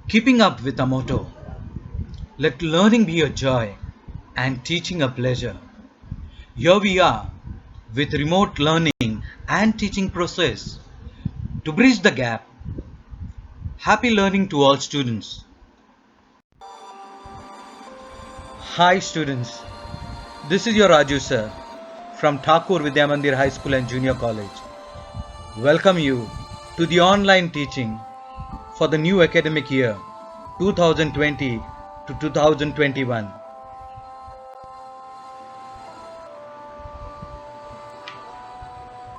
Keeping up with a motto, let learning be a joy and teaching a pleasure. Here we are with remote learning and teaching process to bridge the gap. Happy learning to all students. Hi students, this is your Raju sir from Thakur Vidya Mandir High School and Junior College. Welcome you to the online teaching for the new academic year 2020 to 2021.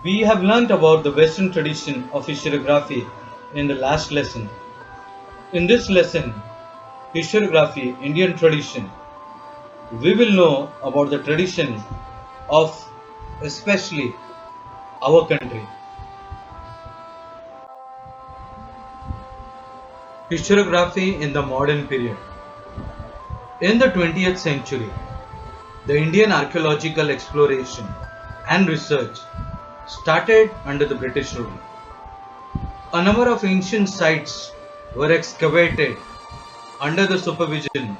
We have learnt about the Western tradition of historiography in the last lesson. In this lesson, Historiography, Indian tradition, we will know about the tradition of especially our country. Historiography in the modern period. In the 20th century, the Indian archaeological exploration and research started under the British rule. A number of ancient sites were excavated under the supervision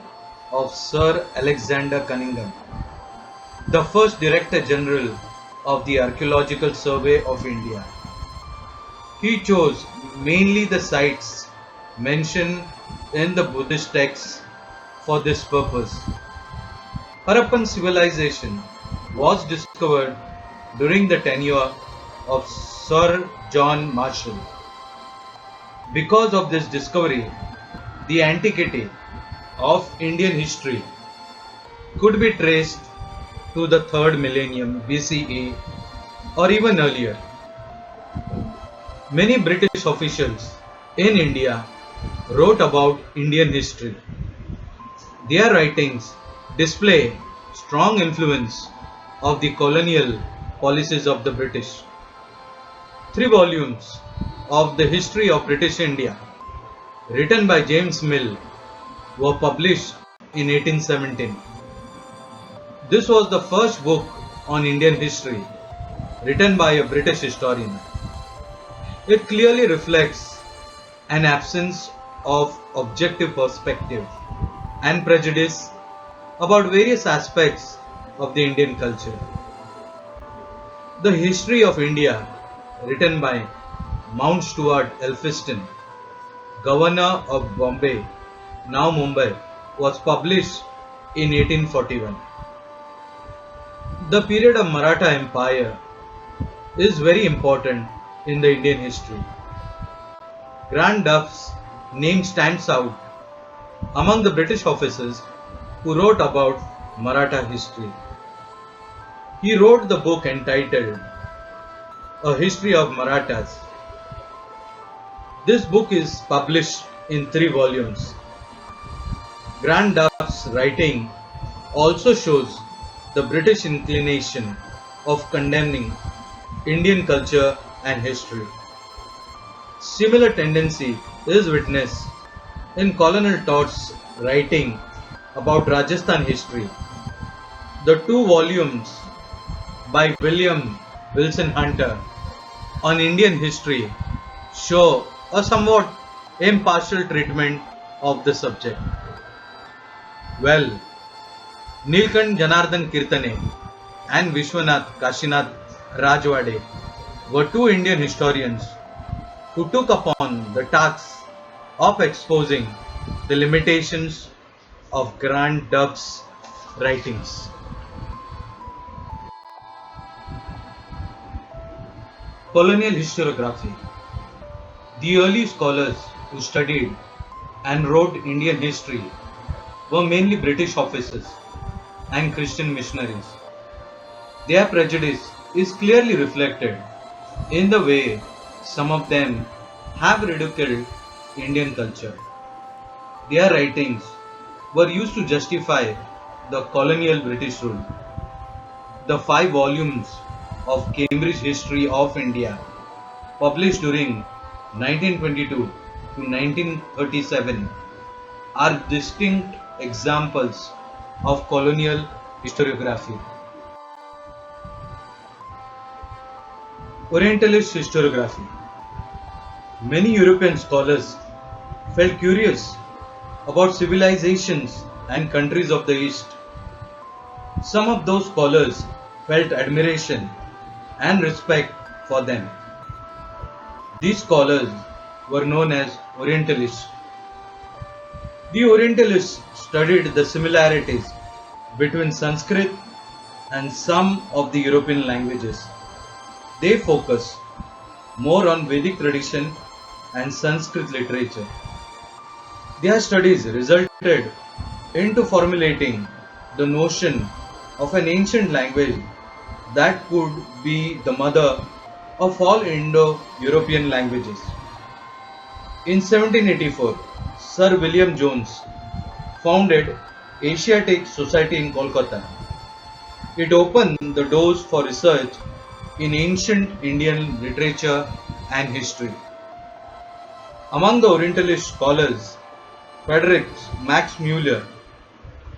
of Sir Alexander Cunningham, the first Director General of the Archaeological Survey of India. He chose mainly the sites mentioned in the Buddhist texts for this purpose. Harappan civilization was discovered during the tenure of Sir John Marshall. Because of this discovery, the antiquity of Indian history could be traced to the 3rd millennium BCE or even earlier. Many British officials in India wrote about Indian history. Their writings display strong influence of the colonial policies of the British. 3 volumes of the History of British India, written by James Mill, were published in 1817. This was the first book on Indian history written by a British historian. It clearly reflects an absence of objective perspective and prejudice about various aspects of the Indian culture. The History of India, written by Mount Stuart Elphiston, Governor of Bombay, now Mumbai, was published in 1841. The period of Maratha Empire is very important in the Indian history. Grant Duff's name stands out among the British officers who wrote about Maratha history. He wrote the book entitled A History of Marathas. This book is published in 3 volumes. Grant Duff's writing also shows the British inclination of condemning Indian culture and history. Similar tendency is witnessed in Colonel Todd's writing about Rajasthan history. The 2 volumes by William Wilson Hunter on Indian history show a somewhat impartial treatment of the subject. Well, Nilkant Janardhan Kirtane and Vishwanath Kashinath Rajwade were 2 Indian historians who took upon the task of exposing the limitations of Grant Duff's writings. Colonial historiography. The early scholars who studied and wrote Indian history were mainly British officers and Christian missionaries. Their prejudice is clearly reflected in the way some of them have ridiculed Indian culture. Their writings were used to justify the colonial British rule. The 5 volumes of Cambridge History of India, published during 1922 to 1937, are distinct examples of colonial historiography. Orientalist historiography. Many European scholars felt curious about civilizations and countries of the East. Some of those scholars felt admiration and respect for them. These scholars were known as Orientalists. The Orientalists studied the similarities between Sanskrit and some of the European languages. They focus more on Vedic tradition and Sanskrit literature. Their studies resulted into formulating the notion of an ancient language that could be the mother of all Indo-European languages. In 1784, Sir William Jones founded Asiatic Society in Kolkata. It opened the doors for research in ancient Indian literature and history. Among the Orientalist scholars, Friedrich Max Müller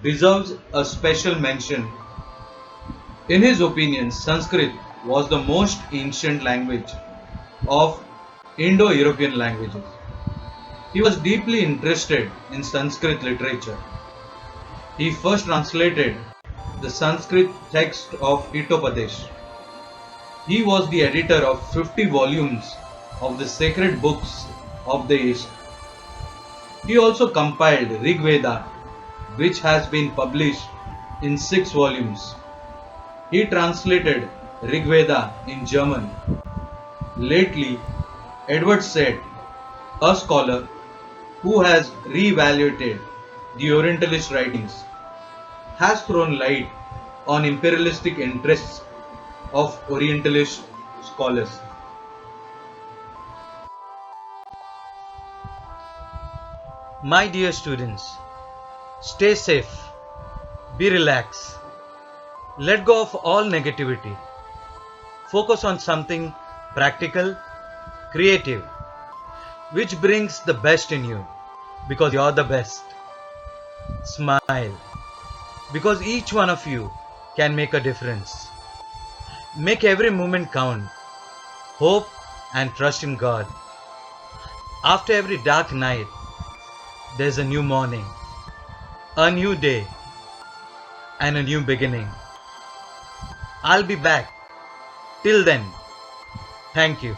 deserves a special mention. In his opinion, Sanskrit was the most ancient language of Indo-European languages. He was deeply interested in Sanskrit literature. He first translated the Sanskrit text of Hitopadesh. He was the editor of 50 volumes of the sacred books of the East. He also compiled Rig Veda, which has been published in 6 volumes. He translated Rig Veda in German. Lately, Edward Said, a scholar who has re-evaluated the Orientalist writings, has thrown light on imperialistic interests of Orientalist scholars. My dear students, stay safe, be relaxed, let go of all negativity, focus on something practical, creative, which brings the best in you because you're the best. Smile because each one of you can make a difference. Make every moment count. Hope and trust in God. After every dark night, there's a new morning, a new day, and a new beginning. I'll be back. Till then, thank you.